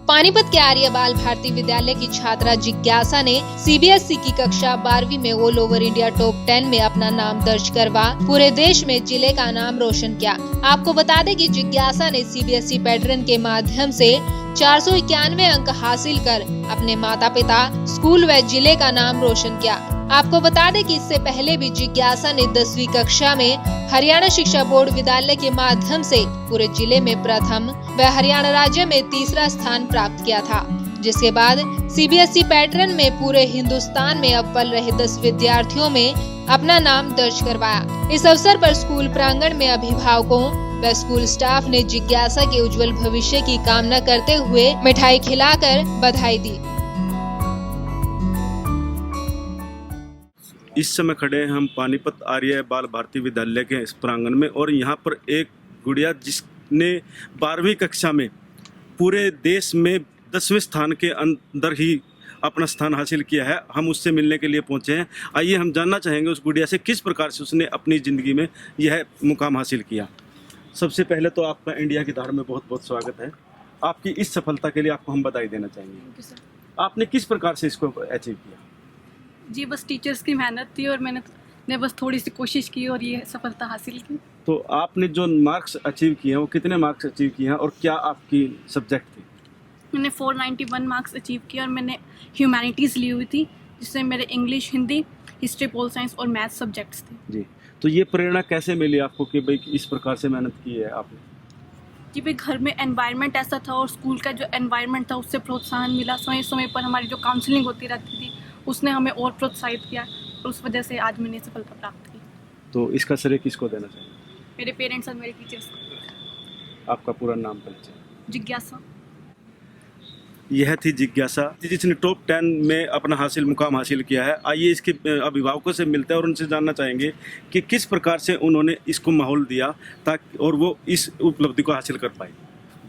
पानीपत के आर्य बाल भारती विद्यालय की छात्रा जिज्ञासा ने सीबीएसई की कक्षा 12वीं में ऑल ओवर इंडिया टॉप 10 में अपना नाम दर्ज करवा पूरे देश में जिले का नाम रोशन किया। आपको बता दें कि जिज्ञासा ने सीबीएसई पैटर्न के माध्यम से 491 अंक हासिल कर अपने माता पिता, स्कूल व जिले का नाम रोशन किया। आपको बता दें कि इससे पहले भी जिज्ञासा ने 10वीं कक्षा में हरियाणा शिक्षा बोर्ड विद्यालय के माध्यम से पूरे जिले में प्रथम व हरियाणा राज्य में तीसरा स्थान प्राप्त किया था, जिसके बाद सीबीएसई पैटर्न में पूरे हिंदुस्तान में अव्वल रहे 10 विद्यार्थियों में अपना नाम दर्ज करवाया। इस अवसर पर स्कूल प्रांगण में अभिभावकों व स्कूल स्टाफ ने जिज्ञासा के उज्जवल भविष्य की कामना करते हुए मिठाई खिलाकर बधाई दी। इस समय खड़े हैं हम पानीपत आर्य बाल भारती विद्यालय के इस प्रांगण में और यहाँ पर एक गुड़िया जिसने 12वीं कक्षा में पूरे देश में 10वें स्थान के अंदर ही अपना स्थान हासिल किया है, हम उससे मिलने के लिए पहुँचे हैं। आइए हम जानना चाहेंगे उस गुड़िया से किस प्रकार से उसने अपनी ज़िंदगी में यह मुकाम हासिल किया। सबसे पहले तो आपका इंडिया की धार में बहुत बहुत स्वागत है। आपकी इस सफलता के लिए आपको हम बधाई देना चाहेंगे। आपने किस प्रकार से इसको अचीव किया? जी बस टीचर्स की मेहनत थी और मैंने बस थोड़ी सी कोशिश की और ये सफलता हासिल की। तो आपने जो मार्क्स अचीव किए हैं वो कितने मार्क्स अचीव किए हैं और क्या आपकी सब्जेक्ट थी? मैंने 491 मार्क्स अचीव किए और मैंने ह्यूमैनिटीज़ ली हुई थी, जिससे मेरे English, Hindi, history, pol science और मैथ सब्जेक्ट्स थे। जी, तो ये प्रेरणा कैसे मिली आपको कि भाई इस प्रकार से मेहनत की है आपने? जी भाई, घर में एनवायरनमेंट ऐसा था और स्कूल का जो एनवायरनमेंट था उससे प्रोत्साहन मिला। समय समय पर हमारी जो काउंसलिंग होती रहती थी उसने हमें और प्रोत्साहित किया और उस वजह से आज मैंने सफलता प्राप्त की। तो इसका श्रेय किसको देना चाहिए? मेरे पेरेंट्स और मेरे टीचर्स को। आपका पूरा नाम परिचय? जिज्ञासा। यह थी जिज्ञासा जिसने टॉप 10 में अपना मुकाम हासिल किया है। आइए इसके अभिभावकों से मिलते हैं और उनसे जानना चाहेंगे कि किस प्रकार से उन्होंने इसको माहौल दिया ताकि और वो इस उपलब्धि को हासिल कर पाए।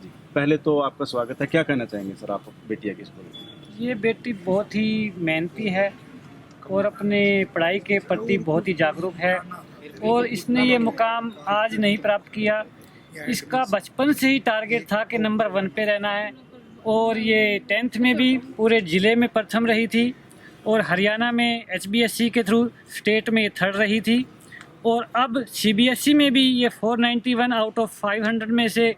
जी, पहले तो आपका स्वागत है। क्या कहना चाहेंगे सर आप बेटिया के स्कूल? ये बेटी बहुत ही मेहनती है और अपने पढ़ाई के प्रति बहुत ही जागरूक है और इसने ये मुकाम आज नहीं प्राप्त किया। इसका बचपन से ही टारगेट था कि नंबर 1 पे रहना है और ये 10th में भी पूरे ज़िले में प्रथम रही थी और हरियाणा में HBSC के थ्रू स्टेट में ये 3rd रही थी और अब CBSE में भी ये 491 आउट ऑफ 500 में से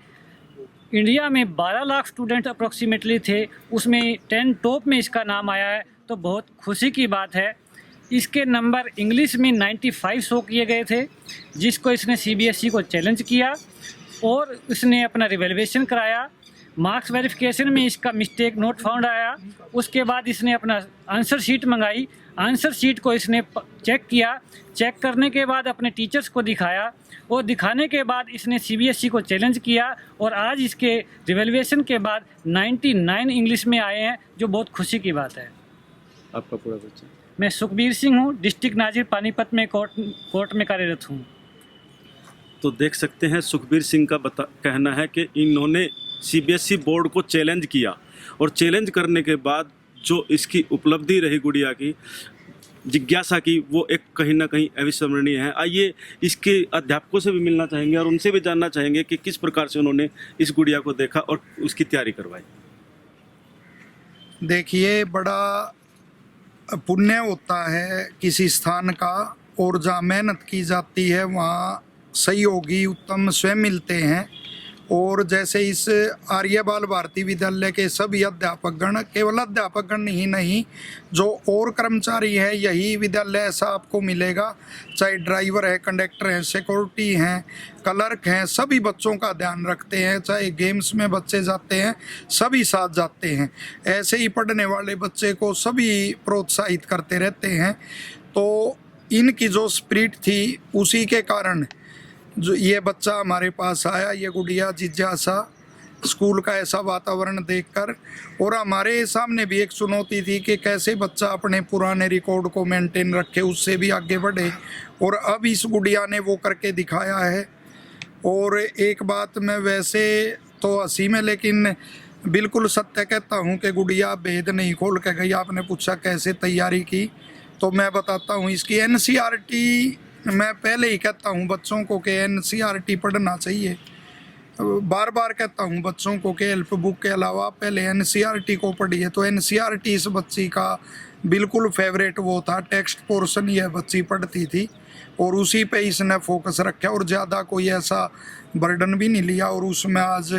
इंडिया में 12 लाख स्टूडेंट अप्रोक्सीमेटली थे, उसमें 10 टॉप में इसका नाम आया है, तो बहुत खुशी की बात है। इसके नंबर इंग्लिश में 95 शो किए गए थे, जिसको इसने CBSE को चैलेंज किया और इसने अपना रिवैल्यूएशन कराया। मार्क्स वेरिफिकेशन में इसका मिस्टेक नोट फाउंड आया। उसके बाद इसने अपना आंसर शीट मंगाई, आंसर शीट को इसने चेक किया, चेक करने के बाद अपने टीचर्स को दिखाया और दिखाने के बाद इसने CBSE को चैलेंज किया और आज इसके रिवैल्यूएशन के बाद 99 इंग्लिश में आए हैं, जो बहुत खुशी की बात है। आपका पूरा परिचय? मैं सुखबीर सिंह हूँ, डिस्ट्रिक्ट नाजिर पानीपत में कोर्ट में कार्यरत हूँ। तो देख सकते हैं सुखबीर सिंह का कहना है कि इन्होंने CBSE बोर्ड को चैलेंज किया और चैलेंज करने के बाद जो इसकी उपलब्धि रही गुड़िया की, जिज्ञासा की, वो एक कहीं ना कहीं अविस्मरणीय है। आइए इसके अध्यापकों से भी मिलना चाहेंगे और उनसे भी जानना चाहेंगे कि किस प्रकार से उन्होंने इस गुड़िया को देखा और उसकी तैयारी करवाई। देखिए, बड़ा पुण्य होता है किसी स्थान का और जहाँ मेहनत की जाती है वहाँ सहयोगी उत्तम स्वयं मिलते हैं। और जैसे इस आर्य बाल भारती विद्यालय के सभी अध्यापकगण, केवल अध्यापकगण ही नहीं, जो और कर्मचारी हैं, यही विद्यालय ऐसा आपको मिलेगा। चाहे ड्राइवर है, कंडक्टर हैं, सिक्योरिटी हैं, क्लर्क हैं, सभी बच्चों का ध्यान रखते हैं। चाहे गेम्स में बच्चे जाते हैं, सभी साथ जाते हैं। ऐसे ही पढ़ने वाले बच्चे को सभी प्रोत्साहित करते रहते हैं। तो इनकी जो स्पिरिट थी उसी के कारण जो ये बच्चा हमारे पास आया, ये गुड़िया जिज्ञासा, स्कूल का ऐसा वातावरण देखकर। और हमारे सामने भी एक चुनौती थी कि कैसे बच्चा अपने पुराने रिकॉर्ड को मेंटेन रखे, उससे भी आगे बढ़े, और अब इस गुड़िया ने वो करके दिखाया है। और एक बात मैं वैसे तो हंसी में लेकिन बिल्कुल सत्य कहता हूँ कि गुड़िया भेद नहीं खोल के गई। आपने पूछा कैसे तैयारी की, तो मैं बताता हूँ। इसकी NCERT मैं पहले ही कहता हूँ बच्चों को कि NCERT पढ़ना चाहिए। बार बार कहता हूँ बच्चों को कि हेल्प बुक के अलावा पहले एनसीईआरटी को पढ़िए। तो एनसीईआरटी इस बच्ची का बिल्कुल फेवरेट वो था, टेक्स्ट पोर्शन यह बच्ची पढ़ती थी और उसी पे इसने फोकस रखा और ज़्यादा कोई ऐसा बर्डन भी नहीं लिया और उसमें आज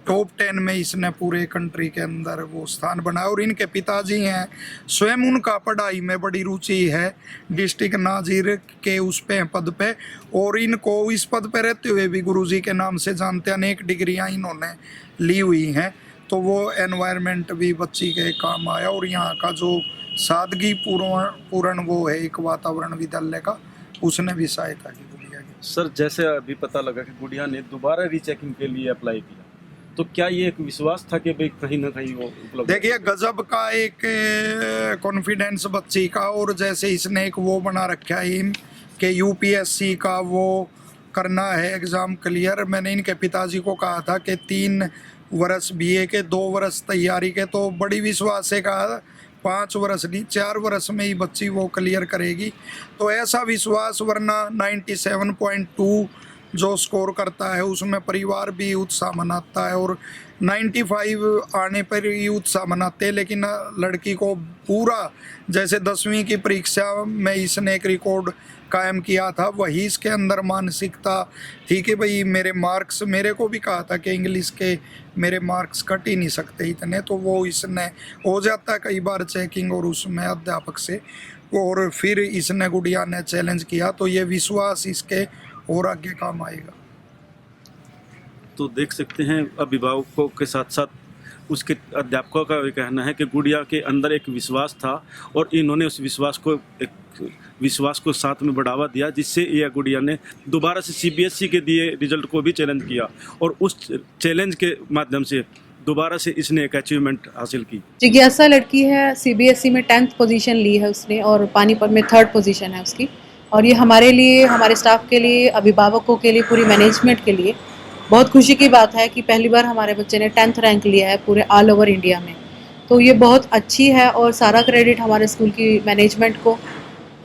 टॉप 10 में इसने पूरे कंट्री के अंदर वो स्थान बनाया। और इनके पिताजी हैं, स्वयं उनका पढ़ाई में बड़ी रुचि है, डिस्ट्रिक्ट नाजिर के उस पे पद पे, और इनको इस पद पे रहते हुए भी गुरुजी के नाम से जानते हैं। अनेक डिग्रियां इन्होंने ली हुई हैं। तो वो एनवायरनमेंट भी बच्ची के काम आया और यहाँ का जो सादगी पूर्ण वो है एक वातावरण विद्यालय का, उसने भी सहायता की गुड़िया की। सर, जैसे अभी पता लगा कि गुड़िया ने दोबारा रीचेकिंग के लिए अप्लाई किया, तो क्या ये एक विश्वास था कि भाई कहीं ना कहीं वो उपलब्ध? देखिए, गजब का एक कॉन्फिडेंस बच्ची का, और जैसे इसने एक वो बना रखा है कि यूपीएससी का वो करना है एग्ज़ाम क्लियर। मैंने इनके पिताजी को कहा था कि 3 वर्ष बीए के, 2 वर्ष तैयारी के, तो बड़ी विश्वास से कहा 5 वर्ष नहीं 4 वर्ष में ही बच्ची वो क्लियर करेगी। तो ऐसा विश्वास, वरना 97.2 जो स्कोर करता है उसमें परिवार भी उत्साह मनाता है और 95 आने पर ही उत्साह मनाते हैं। लेकिन लड़की को पूरा, जैसे 10वीं की परीक्षा में इसने एक रिकॉर्ड कायम किया था, वही इसके अंदर मानसिकता थी कि भाई मेरे मार्क्स, मेरे को भी कहा था कि इंग्लिश के मेरे मार्क्स कट ही नहीं सकते इतने, तो वो इसने हो जाता है कई बार चेकिंग और उसमें अध्यापक से, और फिर इसने गुड़िया ने चैलेंज किया। तो ये विश्वास इसके और आगे काम आएगा। तो देख सकते हैं अभिभावकों के साथ साथ उसके अध्यापकों का भी कहना है कि गुड़िया के अंदर एक विश्वास था और इन्होंने उस विश्वास को साथ में बढ़ावा दिया, जिससे यह गुड़िया ने दोबारा से सीबीएसई के दिए रिजल्ट को भी चैलेंज किया और उस चैलेंज के माध्यम से दोबारा से इसने एक अचीवमेंट हासिल की। जिज्ञासा लड़की है, सीबीएसई में 10th पोजीशन ली है उसने और पानीपत में 3rd पोजीशन है उसकी। और ये हमारे लिए, हमारे स्टाफ के लिए, अभिभावकों के लिए, पूरी मैनेजमेंट के लिए बहुत खुशी की बात है कि पहली बार हमारे बच्चे ने 10th रैंक लिया है पूरे ऑल ओवर इंडिया में। तो ये बहुत अच्छी है और सारा क्रेडिट हमारे स्कूल की मैनेजमेंट को,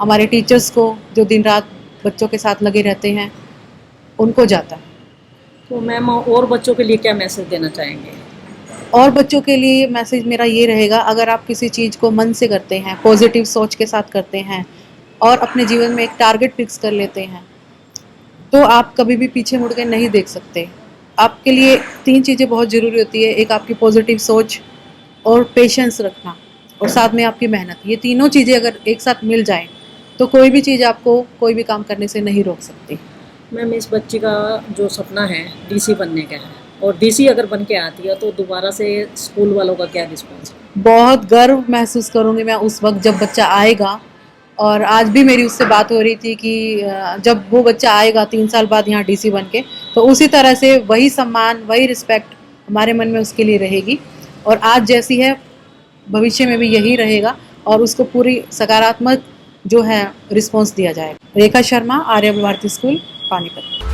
हमारे टीचर्स को जो दिन रात बच्चों के साथ लगे रहते हैं, उनको जाता है। तो मैम, और बच्चों के लिए क्या मैसेज देना चाहेंगे? और बच्चों के लिए मैसेज मेरा ये रहेगा, अगर आप किसी चीज़ को मन से करते हैं, पॉजिटिव सोच के साथ करते हैं और अपने जीवन में एक टारगेट फिक्स कर लेते हैं, तो आप कभी भी पीछे मुड़ के नहीं देख सकते। आपके लिए 3 चीज़ें बहुत ज़रूरी होती है, एक आपकी पॉजिटिव सोच और पेशेंस रखना और साथ में आपकी मेहनत। ये तीनों चीज़ें अगर एक साथ मिल जाएं तो कोई भी चीज़ आपको कोई भी काम करने से नहीं रोक सकती। मैम, इस बच्ची का जो सपना है डीसी बनने का है, और डीसी अगर बन के आती है तो दोबारा से स्कूल वालों का क्या रिस्पॉन्स है? बहुत गर्व महसूस करूँगी मैं उस वक्त जब बच्चा आएगा। और आज भी मेरी उससे बात हो रही थी कि जब वो बच्चा आएगा 3 साल बाद यहाँ डीसी बन के, तो उसी तरह से वही सम्मान, वही रिस्पेक्ट हमारे मन में उसके लिए रहेगी और आज जैसी है भविष्य में भी यही रहेगा और उसको पूरी सकारात्मक जो है रिस्पॉन्स दिया जाएगा। रेखा शर्मा, आर्य भारती स्कूल, पानीपत।